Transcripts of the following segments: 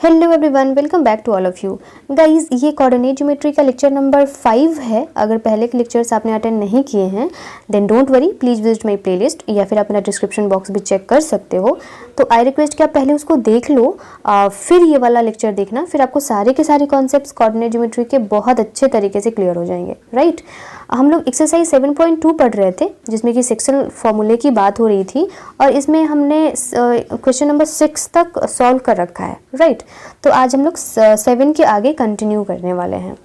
Hello everyone, welcome back to all of you guys. ये coordinate geometry का lecture number 5 है। अगर पहले के लेक्चर्स आपने अटेंड नहीं किए हैं then don't worry, please visit my playlist या फिर अपना डिस्क्रिप्शन बॉक्स भी चेक कर सकते हो। तो आई रिक्वेस्ट कि आप पहले उसको देख लो, फिर ये वाला लेक्चर देखना, फिर आपको सारे के सारे कॉन्सेप्ट्स कोऑर्डिनेट ज्योमेट्री के बहुत अच्छे तरीके से क्लियर हो जाएंगे। राइट, हम लोग एक्सरसाइज 7.2 पढ़ रहे थे जिसमें कि सेक्शनल फॉर्मूले की बात हो रही थी और इसमें हमने क्वेश्चन नंबर 6 तक सॉल्व कर रखा है। राइट, तो आज हम लोग 7 के आगे कंटिन्यू करने वाले हैं।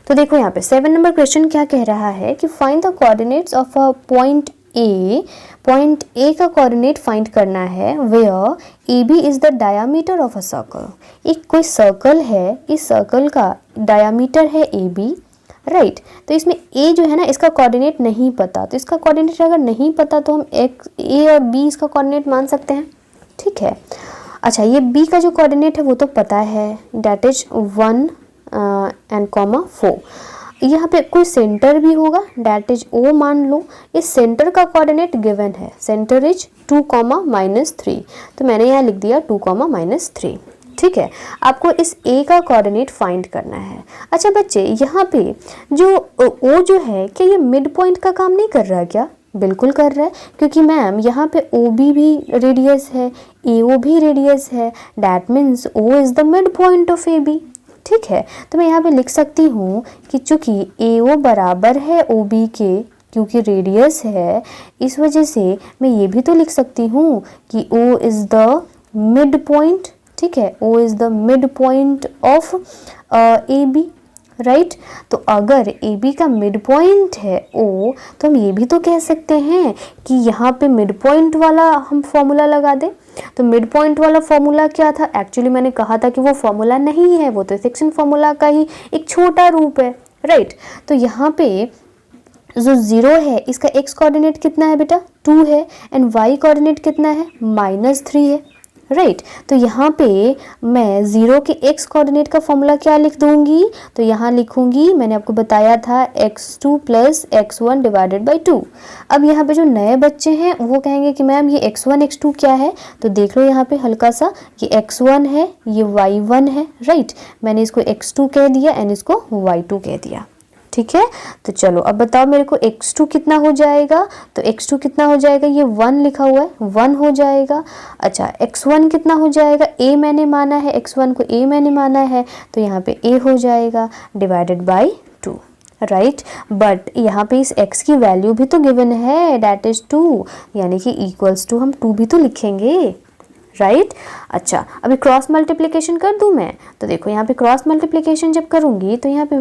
तो देखो यहाँ पे 7 नंबर क्वेश्चन क्या कह रहा है कि find the coordinates of a point A. Point A का कोऑर्डिनेट फाइंड करना है where A B is the diameter of a circle. एक कोई सर्कल है, इस सर्कल का डायामीटर है ए बी। राइट, तो इसमें ए जो है ना, इसका कोऑर्डिनेट नहीं पता, तो इसका कोऑर्डिनेट अगर नहीं पता तो हम एक्स ए और बी इसका कोऑर्डिनेट मान सकते हैं। ठीक है, अच्छा ये बी का जो कोऑर्डिनेट है वो तो पता है, डैट इज 1 एंड 4। यहाँ पे कोई सेंटर भी होगा, डैट इज ओ मान लो। इस सेंटर का कोऑर्डिनेट गिवन है, सेंटर इज 2, -3, तो मैंने यहाँ लिख दिया 2, -3। ठीक है, आपको इस ए का कोऑर्डिनेट फाइंड करना है। अच्छा बच्चे, यहाँ पे जो ओ जो है, क्या ये मिड पॉइंट का काम नहीं कर रहा है क्या? बिल्कुल कर रहा है, क्योंकि मैम यहाँ पे ओ बी भी रेडियस है, ए ओ भी रेडियस है, that means O is the midpoint of A B. ठीक है, तो मैं यहाँ पे लिख सकती हूँ कि चूँकि ए ओ बराबर है ओ बी के, क्योंकि रेडियस है, इस वजह से मैं ये भी तो लिख सकती हूँ कि O is the midpoint. ठीक है, O is the midpoint of A B. Right, तो अगर ए बी का मिड पॉइंट है ओ, तो हम ये भी तो कह सकते हैं कि यहाँ पे मिड पॉइंट वाला हम फॉर्मूला लगा दें। तो मिड पॉइंट वाला फॉर्मूला क्या था? एक्चुअली मैंने कहा था कि वो फॉर्मूला नहीं है, वो तो सेक्शन फॉर्मूला का ही एक छोटा रूप है। राइट, तो यहाँ पे जो 0 है, इसका एक्स कोऑर्डिनेट कितना है बेटा? 2 है, एंड वाई कोऑर्डिनेट कितना है? -3 है। राइट, तो यहाँ पे मैं 0 के x कोऑर्डिनेट का फॉर्मूला क्या लिख दूंगी? तो यहाँ लिखूंगी, मैंने आपको बताया था x2 + x1 / 2। अब यहाँ पे जो नए बच्चे हैं वो कहेंगे कि मैम ये x1 x2 क्या है? तो देख लो यहाँ पे हल्का सा, ये x1 है, ये y1 है। राइट, मैंने इसको x2 कह दिया एंड इसको y2 कह दिया। ठीक है, तो चलो अब बताओ मेरे को x2 कितना हो जाएगा? तो x2 कितना हो जाएगा? ये 1 लिखा हुआ है, 1 हो जाएगा। अच्छा, x1 कितना हो जाएगा? a मैंने माना है, x1 को a मैंने माना है, तो यहाँ पे a हो जाएगा / 2। राइट, बट यहाँ पे इस x की वैल्यू भी तो गिवन है, डैट इज 2, यानी कि = हम 2 भी तो लिखेंगे। राइट, अच्छा अभी क्रॉस मल्टीप्लिकेशन कर दूं मैं, तो देखो यहाँ पे क्रॉस मल्टीप्लिकेशन जब करूँगी तो यहाँ पे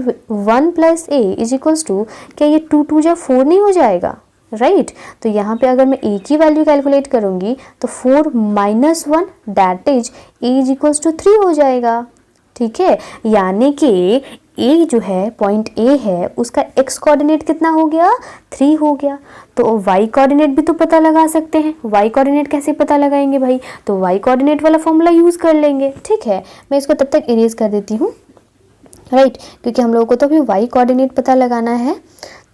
1 + a = क्या ये 2 2 = 4 नहीं हो जाएगा? राइट, तो यहाँ पे अगर मैं a की वैल्यू कैलकुलेट करूँगी तो 4 - 1 डैट इज a = 3 हो जाएगा। ठीक है, यानी कि ए जो है, पॉइंट ए है, उसका एक्स कोऑर्डिनेट कितना हो गया? 3 हो गया। तो वाई कोऑर्डिनेट भी तो पता लगा सकते हैं। वाई कोऑर्डिनेट कैसे पता लगाएंगे भाई? तो वाई कोऑर्डिनेट वाला फॉर्मूला यूज़ कर लेंगे। ठीक है, मैं इसको तब तक इरेज कर देती हूँ। राइट, क्योंकि हम लोगों को तो अभी वाई कोऑर्डिनेट पता लगाना है।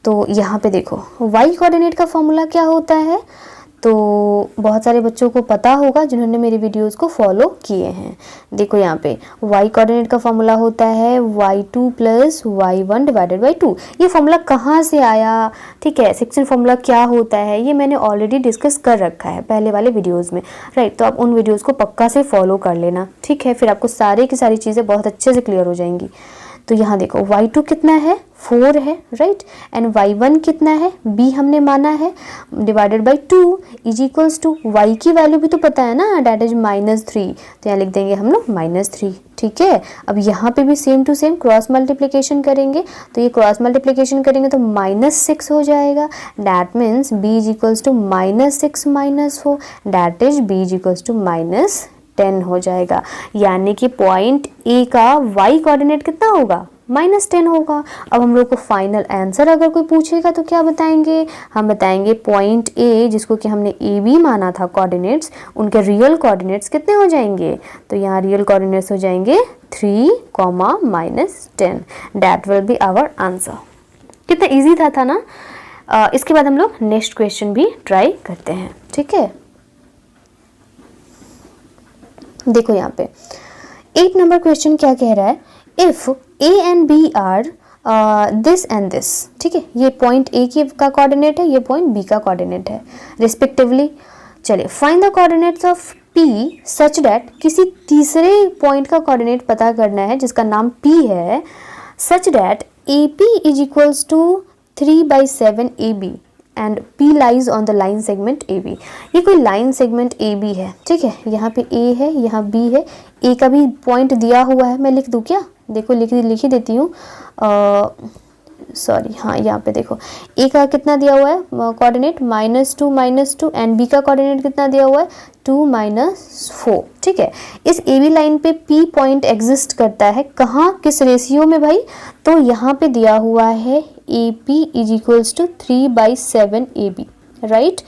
तो यहाँ पे देखो वाई कोऑर्डिनेट का फॉर्मूला क्या होता है, तो बहुत सारे बच्चों को पता होगा जिन्होंने मेरी वीडियोस को फॉलो किए हैं। देखो यहाँ पे y कोऑर्डिनेट का फॉर्मूला होता है y2 + y1 / 2। ये फॉर्मूला कहाँ से आया? ठीक है, सेक्शन फॉर्मूला क्या होता है ये मैंने ऑलरेडी डिस्कस कर रखा है पहले वाले वीडियोज़ में। राइट, तो आप उन वीडियोज़ को पक्का से फॉलो कर लेना। ठीक है, फिर आपको सारी की सारी चीज़ें बहुत अच्छे से क्लियर हो जाएंगी। तो यहाँ देखो y2 कितना है? 4 है। राइट, एंड y1 कितना है? b हमने माना है, / 2 = y की वैल्यू भी तो पता है ना, डैट इज -3, तो यहाँ लिख देंगे हम लोग -3। ठीक है, अब यहाँ पे भी same to same cross multiplication करेंगे, तो ये क्रॉस मल्टीप्लिकेशन करेंगे तो -6 हो जाएगा, that means b = -6 - 4, that is b = -10 हो जाएगा। यानी कि पॉइंट ए का y कोऑर्डिनेट कितना होगा? -10 होगा। अब हम लोग को फाइनल आंसर अगर कोई पूछेगा तो क्या बताएंगे? हम बताएंगे पॉइंट ए, जिसको कि हमने ए बी माना था कोऑर्डिनेट्स, उनके रियल कोऑर्डिनेट्स कितने हो जाएंगे? तो यहाँ रियल कोऑर्डिनेट्स हो जाएंगे 3, -10। That will be our answer. कितना इजी था ना? इसके बाद हम लोग नेक्स्ट क्वेश्चन भी ट्राई करते हैं। ठीक है, देखो यहाँ पे 8 नंबर क्वेश्चन क्या कह रहा है, if A and B are this and this, ठीक है, ये पॉइंट ए की का कोऑर्डिनेट है, ये पॉइंट बी का कोऑर्डिनेट है रिस्पेक्टिवली। चलिए find the coordinates of P such that, किसी तीसरे पॉइंट का कोऑर्डिनेट पता करना है जिसका नाम पी है, such that A P is equals to 3/7 AB and P lies on the line segment AB। ये कोई लाइन सेगमेंट AB है, ठीक है, यहाँ पे A है, यहाँ B है, A का भी पॉइंट दिया हुआ है, मैं लिख दूँ क्या, देखो लिख ही देती हूँ, सॉरी हाँ यहाँ पे देखो A का कितना दिया हुआ है कोऑर्डिनेट -2 एंड B का कोऑर्डिनेट कितना दिया हुआ है 2-4, ठीक है। इस AB लाइन पे P पॉइंट एग्जिस्ट करता है कहाँ, किस रेशियो में भाई, तो यहाँ पे दिया हुआ है AP is equals to 3/7 AB, right.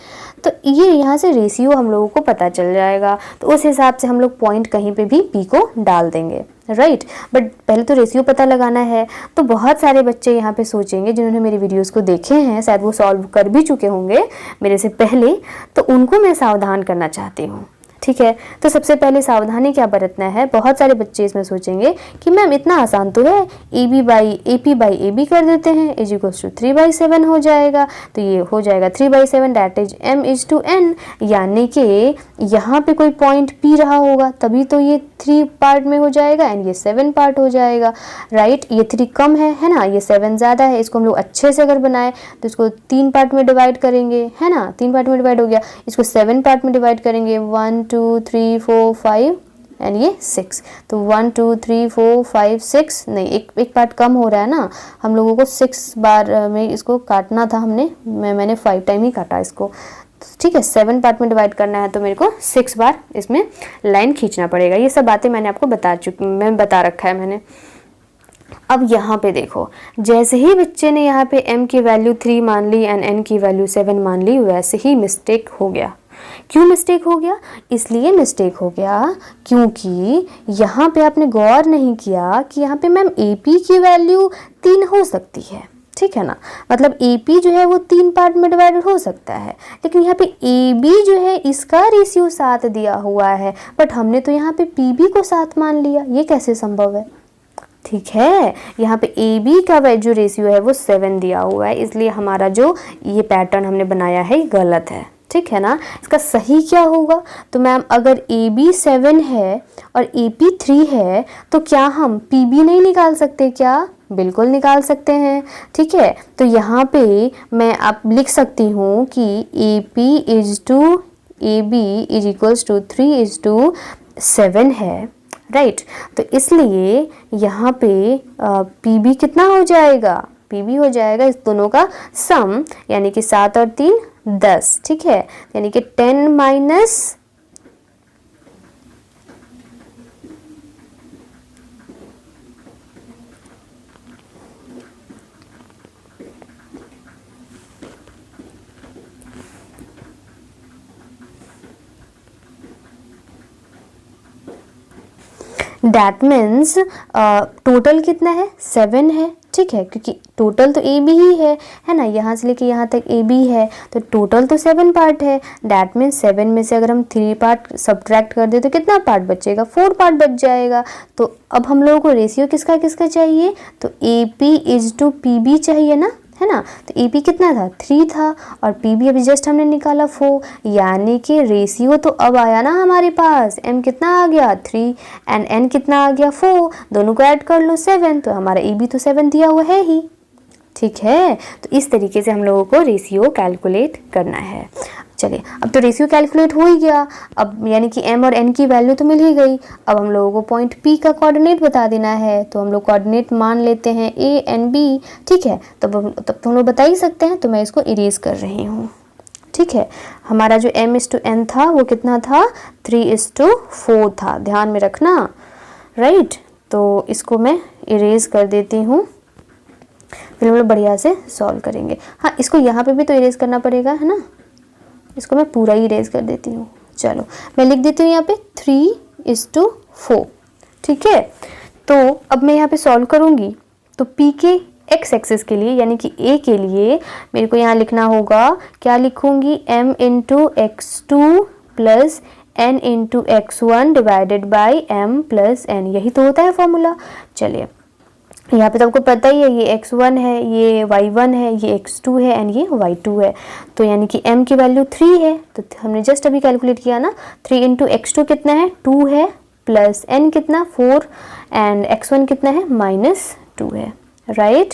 तो ये यहाँ से रेशियो हम लोगों को पता चल जाएगा, तो उस हिसाब से हम लोग पॉइंट कहीं पे भी P को डाल देंगे, राइट। बट पहले तो रेशियो पता लगाना है। तो बहुत सारे बच्चे यहाँ पे सोचेंगे जिन्होंने मेरी वीडियोस को देखे हैं, शायद वो सॉल्व कर भी चुके होंगे मेरे से पहले, तो उनको मैं सावधान करना चाहती हूँ, ठीक है। तो सबसे पहले सावधानी क्या बरतना है, बहुत सारे बच्चे इसमें सोचेंगे कि मैम इतना आसान तो है, AP बाई AB कर देते हैं इज इक्वल्स टू 3/7 हो जाएगा, तो ये हो जाएगा 3/7 that is M is to N, यानी कि यहाँ पे कोई पॉइंट P रहा होगा तभी तो ये 3 पार्ट में हो जाएगा एंड ये 7 पार्ट हो जाएगा, राइट। ये 3 कम है ना, ये 7 ज़्यादा है, इसको हम लोग अच्छे से अगर बनाए तो इसको 3 पार्ट में डिवाइड करेंगे, है ना, 3 पार्ट में डिवाइड हो गया, इसको 7 पार्ट में डिवाइड करेंगे, 1 2 3 4 5 एंड ये 6, तो 1 2 3 4 5 6 नहीं, एक पार्ट कम हो रहा है ना, हम लोगों को 6 बार में इसको काटना था, मैंने 5 टाइम ही काटा इसको, ठीक है। 7 पार्ट में डिवाइड करना है तो मेरे को 6 बार इसमें लाइन खींचना पड़ेगा। ये सब बातें मैंने आपको बता रखा है मैंने। अब यहाँ पे देखो, जैसे ही बच्चे ने यहाँ पे m की वैल्यू 3 मान ली एंड n की वैल्यू 7 मान ली, वैसे ही मिस्टेक हो गया। क्यों मिस्टेक हो गया, इसलिए मिस्टेक हो गया क्योंकि यहाँ पे आपने गौर नहीं किया कि यहाँ पे मैम AP की वैल्यू 3 हो सकती है, ठीक है ना, मतलब AP जो है वो 3 पार्ट में डिवाइडेड हो सकता है, लेकिन यहाँ पे AB जो है इसका रेशियो 7 दिया हुआ है, बट हमने तो यहाँ पे PB को 7 मान लिया, ये कैसे संभव है, ठीक है। यहाँ पे AB का जो रेशियो है वो 7 दिया हुआ है, इसलिए हमारा जो ये पैटर्न हमने बनाया है ये गलत है, ठीक है ना। इसका सही क्या होगा, तो मैम अगर AB 7 है और AP 3 है तो क्या हम PB नहीं निकाल सकते क्या, बिल्कुल निकाल सकते हैं, ठीक है। तो यहाँ पे मैं आप लिख सकती हूँ कि AP is to AB is equals to 3:7 है, राइट। तो इसलिए यहाँ पे PB कितना हो जाएगा, PB हो जाएगा इस दोनों का सम, यानी कि 7 और 3 10, ठीक है, यानी कि 10 माइनस दैट मीन्स टोटल कितना है 7 है, ठीक है, क्योंकि टोटल तो AB ही है ना, यहाँ से लेके यहाँ तक AB है, तो टोटल तो 7 पार्ट है, दैट मीन्स 7 में से अगर हम 3 पार्ट सब्ट्रैक्ट कर दे तो कितना पार्ट बचेगा, 4 पार्ट बच जाएगा। तो अब हम लोगों को रेशियो किसका किसका चाहिए, तो AP इज टू PB चाहिए ना, है ना, तो AP कितना था 3 था और PB अभी जस्ट हमने निकाला 4, यानी कि रेशियो तो अब आया ना हमारे पास, M कितना आ गया 3 एंड N कितना आ गया 4, दोनों को ऐड कर लो 7, तो हमारा AB तो 7 दिया हुआ है ही, ठीक है। तो इस तरीके से हम लोगों को रेशियो कैलकुलेट करना है। चलिए अब तो रेशियो कैलकुलेट हो ही गया, अब यानी कि M और N की वैल्यू तो मिल ही गई, अब हम लोगों को पॉइंट P का कोऑर्डिनेट बता देना है, तो हम लोग कोऑर्डिनेट मान लेते हैं A एंड B, ठीक है। तब तो हम लोग बता ही सकते हैं, तो मैं इसको इरेज कर रही हूँ, ठीक है। हमारा जो M/N था वो कितना था 3:4 था, ध्यान में रखना, राइट। तो इसको मैं इरेज कर देती हूँ, फिर हम लोग बढ़िया से सॉल्व करेंगे। हाँ, इसको यहाँ पे भी तो इरेज करना पड़ेगा, है ना, इसको मैं पूरा ही इरेज कर देती हूँ। चलो मैं लिख देती हूँ यहाँ पे 3:4, ठीक है। तो अब मैं यहाँ पे सॉल्व करूँगी, तो P के x एक्सिस के लिए यानी कि A के लिए मेरे को यहाँ लिखना होगा, क्या लिखूँगी, M × x2 + n into x1 divided by m plus n, यही तो होता है फॉर्मूला। चलिए यहाँ पे तो आपको पता ही है, ये x1 है, ये y1 है, ये x2 है एंड ये y2 है। तो यानी कि m की वैल्यू 3 है, तो हमने जस्ट अभी कैलकुलेट किया ना, 3 इंटू x2 कितना है 2 है, प्लस n कितना 4 एंड x1 कितना है -2 है, right,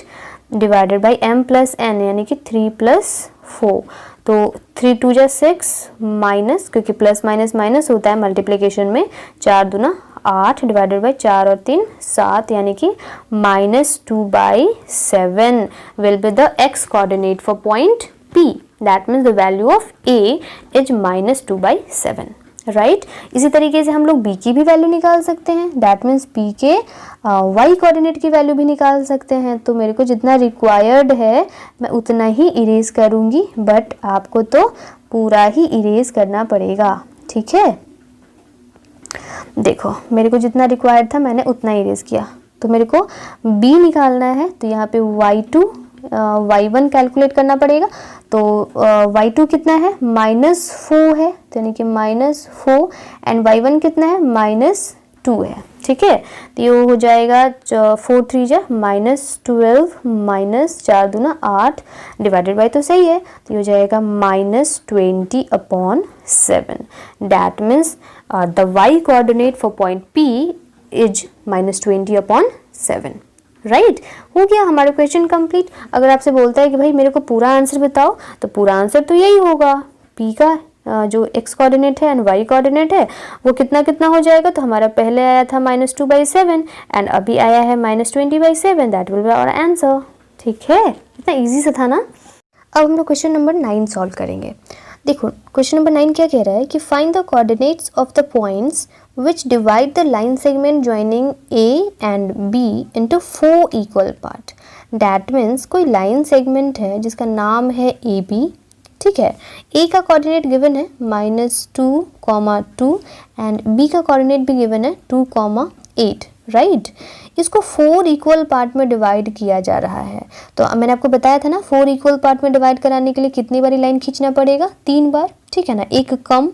divided by m plus n यानी कि 3 प्लस 4। तो 3 2 जा 6 माइनस, क्योंकि प्लस माइनस माइनस होता है मल्टीप्लिकेशन में, 4 दूना 8 डिवाइडेड बाई 4 और 3 7 यानी कि -2/7 will be the x coordinate for point P। That means the value of A is -2/7, right. इसी तरीके से हम लोग B की भी वैल्यू निकाल सकते हैं, दैट मीन्स P के y कोऑर्डिनेट की वैल्यू भी निकाल सकते हैं। तो मेरे को जितना रिक्वायर्ड है मैं उतना ही इरेज करूँगी, बट आपको तो पूरा ही इरेज करना पड़ेगा, ठीक है। देखो मेरे को जितना रिक्वायर्ड था मैंने उतना इरेज किया, तो मेरे को B निकालना है, तो यहाँ पे y2 y1 कैलकुलेट करना पड़ेगा। तो y2 कितना है -4 है, तो यानी कि -4 एंड y1 कितना है -2 है, ठीक है। तो ये हो जाएगा 4 3 जा -12 -4 दूना 8 डिवाइडेड बाई, तो सही है, तो ये हो जाएगा -20/7। That means the y coordinate for point P is -20/7, right. हो गया हमारा क्वेश्चन कंप्लीट। अगर आपसे बोलता है कि भाई मेरे को पूरा आंसर बताओ, तो पूरा आंसर तो यही होगा, P का जो x कोऑर्डिनेट है एंड y कोऑर्डिनेट है वो कितना कितना हो जाएगा। तो हमारा पहले आया था -2/7 एंड अभी आया है -20/7, that will be our answer, ठीक है। इतना इजी सा था ना। अब हम लोग क्वेश्चन नंबर 9 सॉल्व करेंगे। देखो क्वेश्चन नंबर 9 क्या कह रहा है कि find the coordinates of the points which divide the line segment joining A and B into 4 equal part। That means कोई line segment है जिसका नाम है AB, ठीक है। A का कोऑर्डिनेट गिवन है -2, एंड B का कोऑर्डिनेट भी गिवन है 2, 8, राइट। इसको 4 इक्वल पार्ट में डिवाइड किया जा रहा है। तो मैंने आपको बताया था ना 4 इक्वल पार्ट में डिवाइड कराने के लिए कितनी बारी लाइन खींचना पड़ेगा, 3 बार, ठीक है ना, एक कम,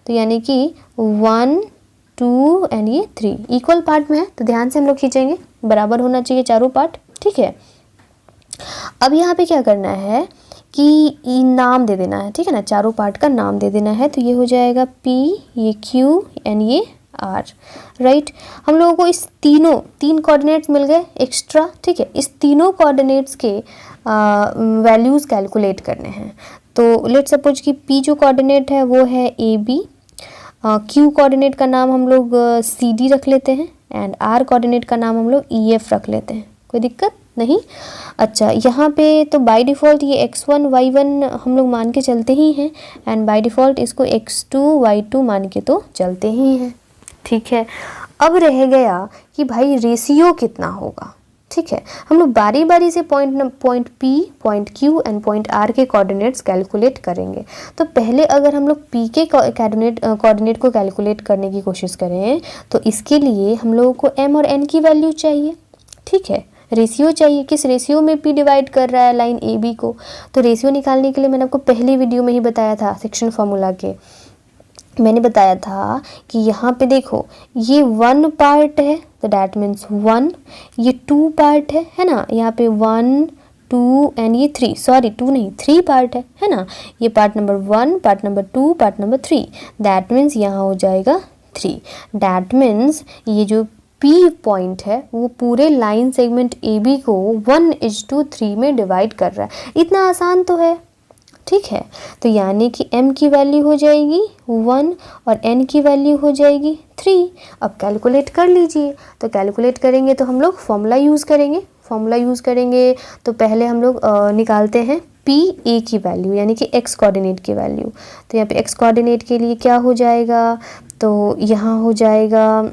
तो यानी कि 1 2 एंड ये 3 इक्वल पार्ट में है, तो ध्यान से हम लोग खींचेंगे, बराबर होना चाहिए चारों पार्ट, ठीक है। अब यहाँ पे क्या करना है कि नाम दे देना है, ठीक है ना, चारों पार्ट का नाम दे देना है। तो ये हो जाएगा P, ये Q एंड ये R, राइट। हम लोगों को इस तीन कोऑर्डिनेट्स मिल गए एक्स्ट्रा, ठीक है। इस तीनों कोऑर्डिनेट्स के वैल्यूज़ कैलकुलेट करने हैं। तो लेट सपोज कि P जो कोऑर्डिनेट है वो है AB, Q कोऑर्डिनेट का नाम हम लोग CD रख लेते हैं एंड R कोऑर्डिनेट का नाम हम लोग EF रख लेते हैं, कोई दिक्कत नहीं। अच्छा यहाँ पे तो बाय डिफ़ॉल्ट ये x1 y1 हम लोग मान के चलते ही हैं एंड बाय डिफ़ॉल्ट इसको x2 y2 मान के तो चलते ही हैं, ठीक है। अब रह गया कि भाई रेशियो कितना होगा, ठीक है। हम लोग बारी बारी से point P, point Q and point R के कोऑर्डिनेट्स कैलकुलेट करेंगे। तो पहले अगर हम लोग P के कोऑर्डिनेट को कैलकुलेट करने की कोशिश करें तो इसके लिए हम लोगों को M और N की वैल्यू चाहिए, ठीक है। रेशियो चाहिए, किस रेशियो में P डिवाइड कर रहा है लाइन AB को। तो रेशियो निकालने के लिए मैंने आपको पहली वीडियो में ही बताया था, सेक्शन फॉर्मूला के मैंने बताया था कि यहाँ पे देखो ये 1 पार्ट है, तो डैट मीन्स 1, ये 2 पार्ट है ना, यहाँ पे 1 2 एंड ये 3, सॉरी 2 नहीं 3 पार्ट है ना। ये part number 1, part number 2, part number 3, that means यहाँ हो जाएगा 3। डैट मीन्स ये जो P पॉइंट है वो पूरे लाइन सेगमेंट AB को 1:3 में डिवाइड कर रहा है। इतना आसान तो है, ठीक है। तो यानी कि M की वैल्यू हो जाएगी 1 और N की वैल्यू हो जाएगी 3। अब कैलकुलेट कर लीजिए। तो कैलकुलेट करेंगे तो हम लोग फॉर्मूला यूज़ करेंगे। तो पहले हम लोग निकालते हैं P A की वैल्यू यानी कि x कोऑर्डिनेट की वैल्यू। तो यहाँ पे x कोऑर्डिनेट के लिए क्या हो जाएगा, तो यहाँ हो जाएगा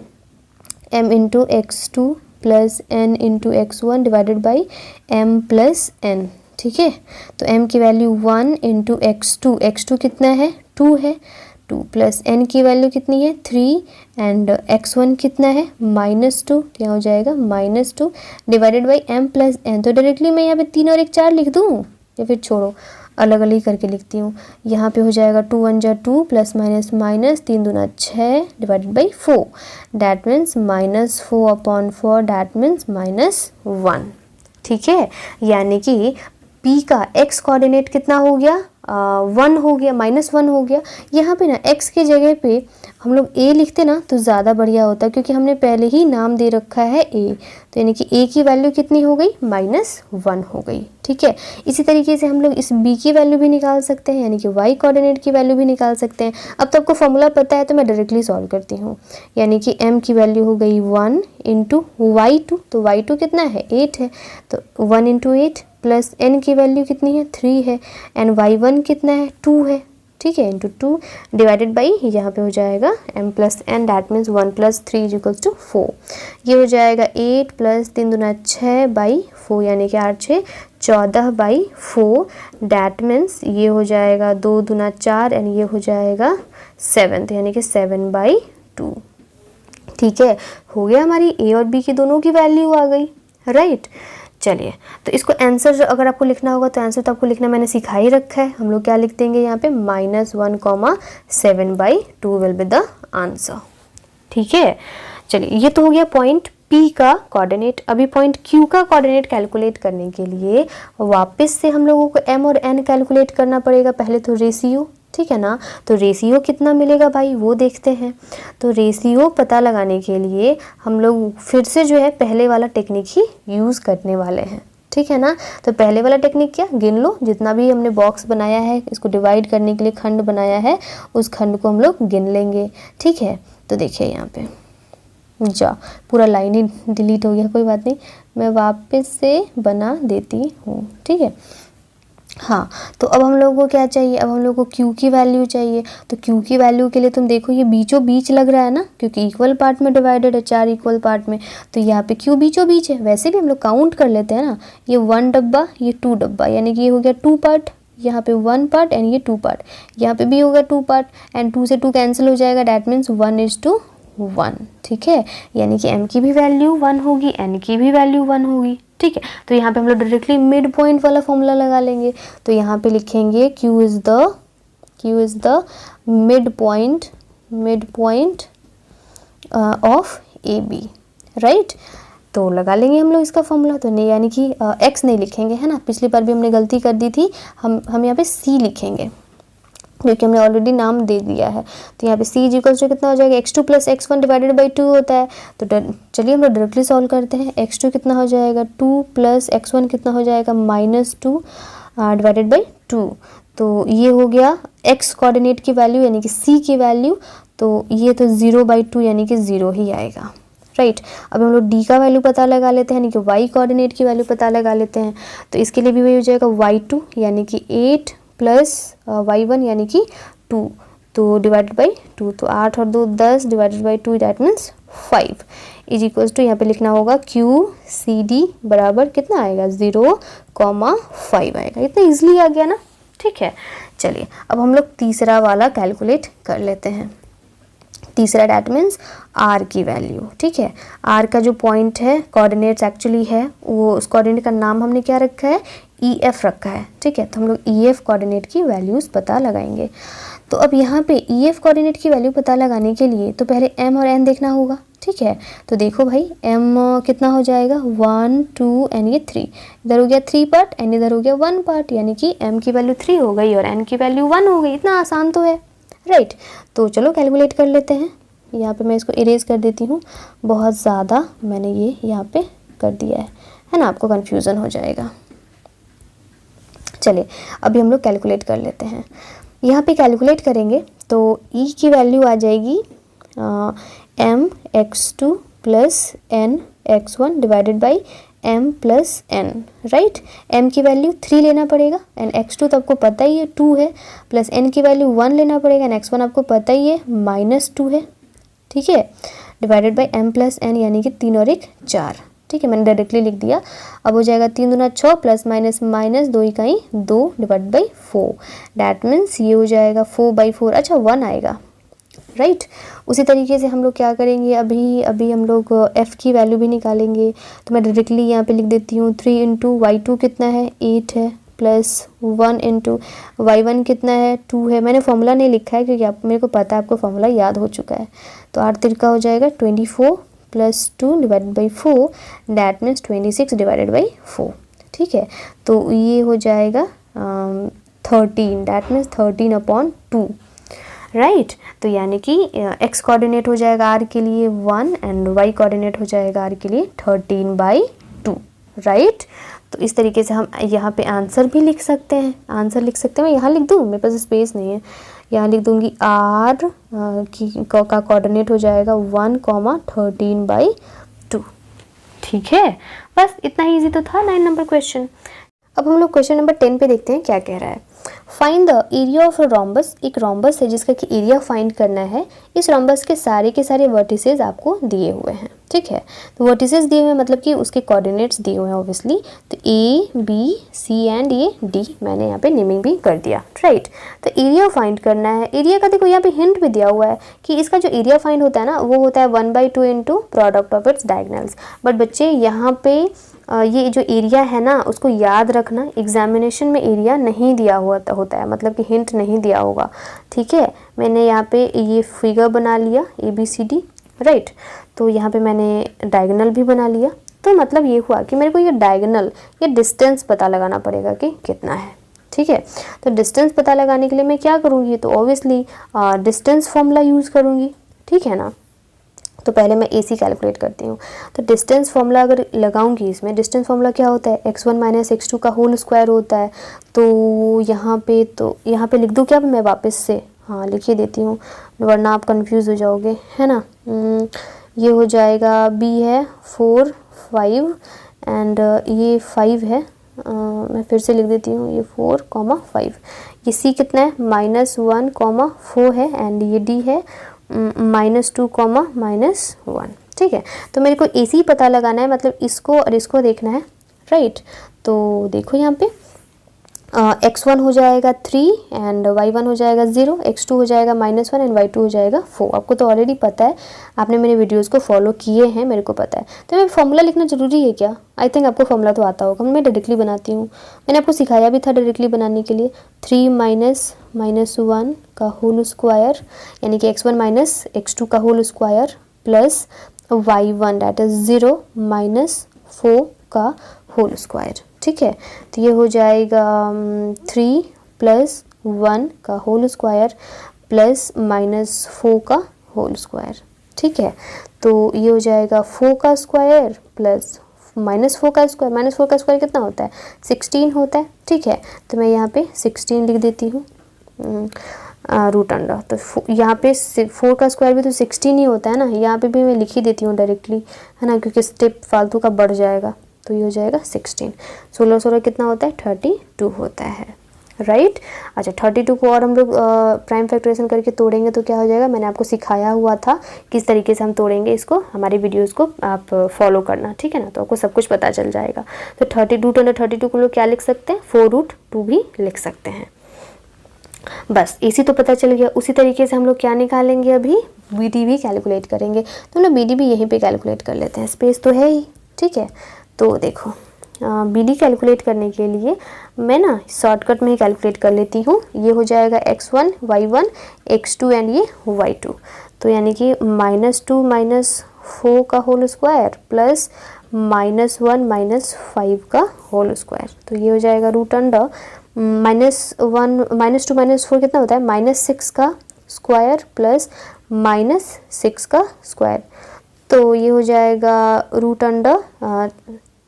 m into x2 plus n into x1 divided by m plus n, ठीक है। तो m की वैल्यू 1 इंटू x2 कितना है 2 है, 2 प्लस n की वैल्यू कितनी है 3 एंड x1 कितना है -2, क्या हो जाएगा -2 divided by m plus n। तो डायरेक्टली मैं यहाँ पे 3 और 1 4 लिख दूँ या फिर छोड़ो अलग अलग करके लिखती हूँ। यहाँ पे हो जाएगा 2 1 जा 2 प्लस माइनस माइनस 3 दूना 6 divided by 4, that means -4/4, that means -1। ठीक है, यानी कि P का x कोऑर्डिनेट कितना हो गया, 1 हो गया, -1 हो गया। यहाँ पे ना x के जगह पे हम लोग a लिखते ना तो ज़्यादा बढ़िया होता, क्योंकि हमने पहले ही नाम दे रखा है a, तो यानी कि a की वैल्यू कितनी हो गई, -1 हो गई। ठीक है, इसी तरीके से हम लोग इस b की वैल्यू भी निकाल सकते हैं, यानी कि y कोऑर्डिनेट की वैल्यू भी निकाल सकते हैं। अब तो आपको फॉर्मूला पता है तो मैं डायरेक्टली सॉल्व करती हूँ, यानी कि m की वैल्यू हो गई 1 इंटू y2, तो y2 कितना है, 8 है, तो 1 इंटू 8 प्लस n की वैल्यू कितनी है, 3 है, एंड y1 कितना है, 2 है। ठीक है, इंटू 2 डिवाइडेड बाई यहाँ पे हो जाएगा m plus n, that means 1 plus 3 is equals to 4। ये हो जाएगा 8 प्लस 3 दूना 6 बाई 4, यानी कि 8 6 14 बाई 4, डैट मीन्स ये हो जाएगा 2 दूना 4 एंड ये हो जाएगा 7, यानी कि 7 बाई 2। ठीक है, हो गया, हमारी a और b की दोनों की वैल्यू आ गई, राइट। चलिए, तो इसको आंसर अगर आपको लिखना होगा तो आंसर तो आपको लिखना मैंने सिखा ही रखा है। हम लोग क्या लिख देंगे यहाँ पे, -1,7/2 विल बी द आंसर। ठीक है, चलिए, ये तो हो गया पॉइंट P का कोऑर्डिनेट। अभी पॉइंट Q का कोऑर्डिनेट कैलकुलेट करने के लिए वापस से हम लोगों को m और n कैलकुलेट करना पड़ेगा। पहले तो रेशियो, ठीक है ना, तो रेशियो कितना मिलेगा भाई वो देखते हैं। तो रेशियो पता लगाने के लिए हम लोग फिर से जो है पहले वाला टेक्निक ही यूज़ करने वाले हैं, ठीक है ना। तो पहले वाला टेक्निक क्या, गिन लो, जितना भी हमने बॉक्स बनाया है, इसको डिवाइड करने के लिए खंड बनाया है, उस खंड को हम लोग गिन लेंगे। ठीक है, तो देखिए यहाँ पे जा पूरा लाइन ही डिलीट हो गया, कोई बात नहीं, मैं वापस से बना देती हूँ। ठीक है, हाँ, तो अब हम लोगों को क्या चाहिए, अब हम लोगों को Q की वैल्यू चाहिए। तो Q की वैल्यू के लिए तुम देखो ये बीचों बीच लग रहा है ना, क्योंकि इक्वल पार्ट में डिवाइडेड है, 4 इक्वल पार्ट में, तो यहाँ पे Q बीचों बीच है। वैसे भी हम लोग काउंट कर लेते हैं ना, ये 1 डब्बा, ये 2 डब्बा, यानी कि ये हो गया 2 पार्ट, यहाँ पे 1 पार्ट एंड ये 2 पार्ट, यहाँ पे भी होगा 2 पार्ट, एंड 2 से 2 कैंसिल हो जाएगा, डैट मीन्स 1:1। ठीक है, यानी कि m की भी वैल्यू 1 होगी, n की भी वैल्यू 1 होगी। ठीक है, तो यहाँ पे हम लोग डायरेक्टली मिड पॉइंट वाला फॉर्मूला लगा लेंगे। तो यहाँ पे लिखेंगे Q is the midpoint of AB, right. तो लगा लेंगे हम लोग इसका फॉर्मूला। तो नहीं, यानी कि x नहीं लिखेंगे, है ना, पिछली बार भी हमने गलती कर दी थी, हम यहाँ पे C लिखेंगे, क्योंकि हमने ऑलरेडी नाम दे दिया है। तो यहाँ पे C इक्वल्स टू कितना हो जाएगा, x2 plus x1 divided by 2 होता है। तो चलिए हम लोग डायरेक्टली सॉल्व करते हैं। x2 कितना हो जाएगा, 2 प्लस x1 कितना हो जाएगा, -2 डिवाइडेड बाई 2। तो ये हो गया x कोऑर्डिनेट की वैल्यू, यानी कि C की वैल्यू। तो ये तो 0/2 यानी कि 0 ही आएगा, राइट। अब हम लोग D का वैल्यू पता लगा लेते हैं, यानी कि y कोऑर्डिनेट की वैल्यू पता लगा लेते हैं। तो इसके लिए भी वही हो जाएगा y2 यानी कि 8 प्लस y1 यानी कि 2, तो डिवाइडेड बाई 2, तो 8 और 2 10 divided by 2, that means 5 is equals to, यहाँ पे लिखना होगा QCD बराबर कितना आएगा, 0,5 आएगा। इतना इजीली आ गया ना। ठीक है, चलिए अब हम लोग तीसरा वाला कैलकुलेट कर लेते हैं। तीसरा डैट मीन्स R की वैल्यू। ठीक है, R का जो पॉइंट है, कोऑर्डिनेट्स एक्चुअली है, वो उस कोऑर्डिनेट का नाम हमने क्या रखा है, EF रखा है। ठीक है, तो हम लोग EF कोऑर्डिनेट की वैल्यूज़ पता लगाएंगे। तो अब यहाँ पे EF कोऑर्डिनेट की वैल्यू पता लगाने के लिए तो पहले M और N देखना होगा। ठीक है, तो देखो भाई M कितना हो जाएगा, 1 2 एंड ये 3, इधर हो गया 3 पार्ट एंड इधर हो गया 1 पार्ट, यानी कि M की वैल्यू 3 हो गई और N की वैल्यू 1 हो गई। इतना आसान तो है, राइट। तो चलो कैलकुलेट कर लेते हैं। यहाँ पे मैं इसको इरेज कर देती हूँ, बहुत ज़्यादा मैंने ये यहाँ पे कर दिया है ना, आपको कन्फ्यूज़न हो जाएगा। चलिए अभी हम लोग कैलकुलेट कर लेते हैं। यहाँ पे कैलकुलेट करेंगे तो E की वैल्यू आ जाएगी mx2 plus nx1 divided by m plus n, right. m की वैल्यू 3 लेना पड़ेगा एंड x2 तो आपको पता ही है 2 है, प्लस n की वैल्यू 1 लेना पड़ेगा एंड x1 आपको पता ही है -2 है। ठीक है, divided by m plus n, यानी कि 3 और 1 4। ठीक है, मैंने डायरेक्टली लिख दिया। अब हो जाएगा 3 दूना 6 प्लस माइनस माइनस 2 इकाई 2 डिवाइड बाई 4, डैट मीन्स ये हो जाएगा 4/4। अच्छा 1 आएगा, राइट। उसी तरीके से हम लोग क्या करेंगे, अभी हम लोग f की वैल्यू भी निकालेंगे। तो मैं डायरेक्टली यहाँ पे लिख देती हूँ 3 इंटू y2 कितना है, 8 है। प्लस 1 इंटू y1 कितना है 2 है। मैंने फॉर्मूला नहीं लिखा है क्योंकि आप मेरे को पता है आपको फॉर्मूला याद हो चुका है। तो 8 तिरका हो जाएगा 24 plus 2 divided by 4, that means 26 divided by 4। ठीक है, तो ये हो जाएगा 13, दैट मीन्स 13/2, राइट। तो यानी कि x कोऑर्डिनेट हो जाएगा r के लिए 1 एंड y कोऑर्डिनेट हो जाएगा r के लिए 13/2, राइट। तो इस तरीके से हम यहाँ पे आंसर भी लिख सकते हैं। आंसर लिख सकते हैं, मैं यहाँ लिख दूँ, मेरे पास स्पेस नहीं है, यहाँ लिख दूँगी r का कोऑर्डिनेट हो जाएगा 1, 13/2। ठीक है, बस इतना ही ईजी तो था 9 नंबर क्वेश्चन। अब हम लोग क्वेश्चन नंबर 10 पे देखते हैं क्या कह रहा है। Find the area of a rhombus. एक रोम्बस है जिसका कि एरिया फाइंड करना है। इस रोम्बस के सारे वर्टिसेस आपको दिए हुए हैं। ठीक है, तो वर्टिसेस दिए हुए हैं मतलब कि उसके कोऑर्डिनेट्स दिए हुए हैं ऑब्वियसली। तो ए बी सी एंड ये डी मैंने यहाँ पे नेमिंग भी कर दिया, राइट। तो एरिया फाइंड करना है। एरिया का देखो यहाँ पे हिंट भी दिया हुआ है कि इसका जो एरिया फाइंड होता है ना वो होता है 1/2 into product of its diagonals. But बच्चे यहाँ पे ये जो एरिया है ना उसको याद रखना, एग्जामिनेशन में एरिया नहीं दिया हुआ होता है, मतलब कि हिंट नहीं दिया होगा। ठीक है, मैंने यहाँ पे ये फिगर बना लिया ABCD, राइट। तो यहाँ पे मैंने डायगोनल भी बना लिया। तो मतलब ये हुआ कि मेरे को ये डायगोनल, ये डिस्टेंस पता लगाना पड़ेगा कि कितना है। ठीक है, तो डिस्टेंस पता लगाने के लिए मैं क्या करूँगी, तो ऑब्वियसली डिस्टेंस फॉर्मूला यूज़ करूँगी। ठीक है ना, तो पहले मैं AC कैलकुलेट करती हूँ। तो डिस्टेंस फॉर्मूला अगर लगाऊंगी इसमें, डिस्टेंस फॉर्मूला क्या होता है, x1 माइनस x2 का होल स्क्वायर होता है। तो यहाँ पे लिख दूँ क्या मैं वापस से, हाँ लिख ही देती हूँ वरना आप कंफ्यूज हो जाओगे, है ना। ये हो जाएगा B है 4 5 एंड ये 5 है, मैं फिर से लिख देती हूँ ये 4, 5। ये C कितना है -1, 4 है एंड ये D है -2, -1। ठीक है, तो मेरे को AC पता लगाना है, मतलब इसको और इसको देखना है, राइट। तो देखो यहाँ पे x1 हो जाएगा 3 एंड y1 हो जाएगा 0, x2 हो जाएगा -1 एंड y2 हो जाएगा 4। आपको तो ऑलरेडी पता है, आपने मेरे वीडियोस को फॉलो किए हैं, मेरे को पता है। तो मैं फॉर्मूला लिखना ज़रूरी है क्या? आई थिंक आपको फॉर्मूला तो आता होगा। मैं डायरेक्टली बनाती हूँ, मैंने आपको सिखाया भी था डायरेक्टली बनाने के लिए। 3 -1 का होल स्क्वायर यानी कि x1 माइनस x2 का whole square plus y1 that is 0 -4 का होल स्क्वायर। ठीक है, तो ये हो जाएगा 3 + 1 का होल स्क्वायर प्लस -4 का होल स्क्वायर। ठीक है, तो ये हो जाएगा 4 का स्क्वायर प्लस -4 का स्क्वायर। -4 का स्क्वायर कितना होता है 16 होता है। ठीक है, तो मैं यहाँ पे 16 लिख देती हूँ रूट अंडर। तो यहाँ पे 4 का स्क्वायर भी तो 16 ही होता है ना, यहाँ पे भी मैं लिख ही देती हूँ डायरेक्टली, है ना, क्योंकि स्टेप फालतू का बढ़ जाएगा। तो ये हो जाएगा 16, 16 कितना होता है 32 होता है, राइट। अच्छा, 32 को और हम लोग प्राइम फैक्टराइजेशन करके तोड़ेंगे तो क्या हो जाएगा, मैंने आपको सिखाया हुआ था किस तरीके से हम तोड़ेंगे इसको। हमारे वीडियोस को आप फॉलो करना, ठीक है ना, तो आपको सब कुछ पता चल जाएगा। तो 32 को लोग क्या लिख सकते हैं 4√2 भी लिख सकते हैं। बस इसी तो पता चल गया। उसी तरीके से हम लोग क्या निकालेंगे, अभी BD भी कैलकुलेट करेंगे। तो हम लोग BD भी यहीं पे कैलकुलेट कर लेते हैं, स्पेस तो है ही। ठीक है, तो देखो BD कैलकुलेट करने के लिए मैं ना शॉर्टकट में ही कैलकुलेट कर लेती हूँ। ये हो जाएगा x1 y1 x2 एंड ये y2। तो यानी कि -2 -4 का होल स्क्वायर प्लस -1 -5 का होल स्क्वायर। तो ये हो जाएगा रूट अंडर -2 -4 कितना होता है -6 का स्क्वायर प्लस -6 का स्क्वायर। तो ये हो जाएगा रूट अंडर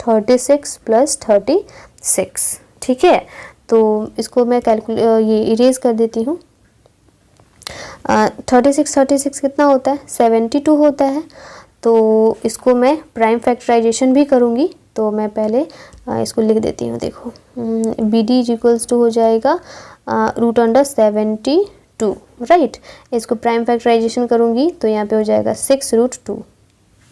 36 + 36। ठीक है, तो इसको मैं ये इरेज कर देती हूँ। 36 कितना होता है 72 होता है। तो इसको मैं प्राइम फैक्टराइजेशन भी करूँगी, तो मैं पहले इसको लिख देती हूँ। देखो BD = हो जाएगा रूट अंडर 72, राइट। इसको प्राइम फैक्टराइजेशन करूँगी तो यहाँ पे हो जाएगा 6√2।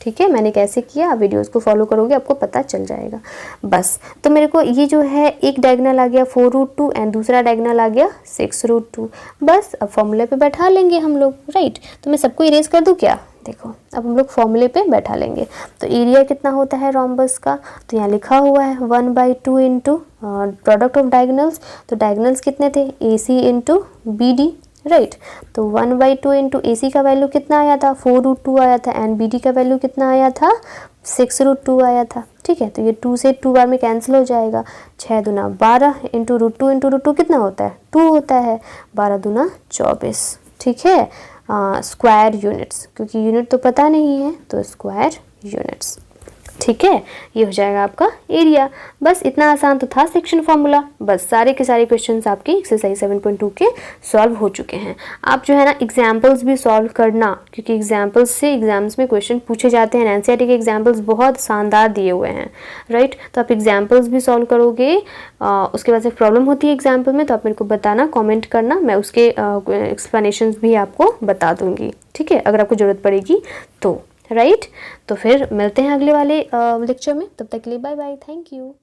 ठीक है, मैंने कैसे किया, आप वीडियोस को फॉलो करोगे आपको पता चल जाएगा। बस तो मेरे को ये जो है एक डायगोनल आ गया 4√2 एंड दूसरा डायगोनल आ गया 6√2। बस अब फॉर्मूले पे बैठा लेंगे हम लोग, राइट। तो मैं सबको इरेज कर दूँ क्या, देखो अब हम लोग फॉर्मूले पे बैठा लेंगे। तो एरिया कितना होता है रोम्बस का, तो यहाँ लिखा हुआ है 1/2 इंटू प्रोडक्ट ऑफ डायगोनल्स। तो डायगोनल्स कितने थे, AC इंटू BD, राइट। तो 1/2 इंटू AC का वैल्यू कितना आया था, 4√2 आया था एंड BD का वैल्यू कितना आया था, 6√2 आया था। ठीक है, तो ये 2 से 2 बार में कैंसिल हो जाएगा। 6 दूना 12 इंटू √2 कितना होता है, 2 होता है। 12 दूना 24, ठीक है। स्क्वायर यूनिट्स, क्योंकि यूनिट तो पता नहीं है तो स्क्वायर यूनिट्स, ठीक है। ये हो जाएगा आपका एरिया। बस इतना आसान तो था सेक्शन फार्मूला। बस सारे के सारे क्वेश्चंस आपके एक्सरसाइज 7.2 के सॉल्व हो चुके हैं। आप जो है ना एग्जाम्पल्स भी सॉल्व करना, क्योंकि एग्जाम्पल्स से एग्जाम्स में क्वेश्चन पूछे जाते हैं। NCERT के एग्जाम्पल्स बहुत शानदार दिए हुए हैं, राइट। तो आप एग्जाम्पल्स भी सॉल्व करोगे, उसके बाद से प्रॉब्लम होती है एग्जाम्पल में तो आप मेरे को बताना, कॉमेंट करना, मैं उसके एक्सप्लेनेशन भी आपको बता दूंगी, ठीक है, अगर आपको ज़रूरत पड़ेगी तो, राइट। तो फिर मिलते हैं अगले वाले लेक्चर में, तब तक के लिए बाय बाय, थैंक यू।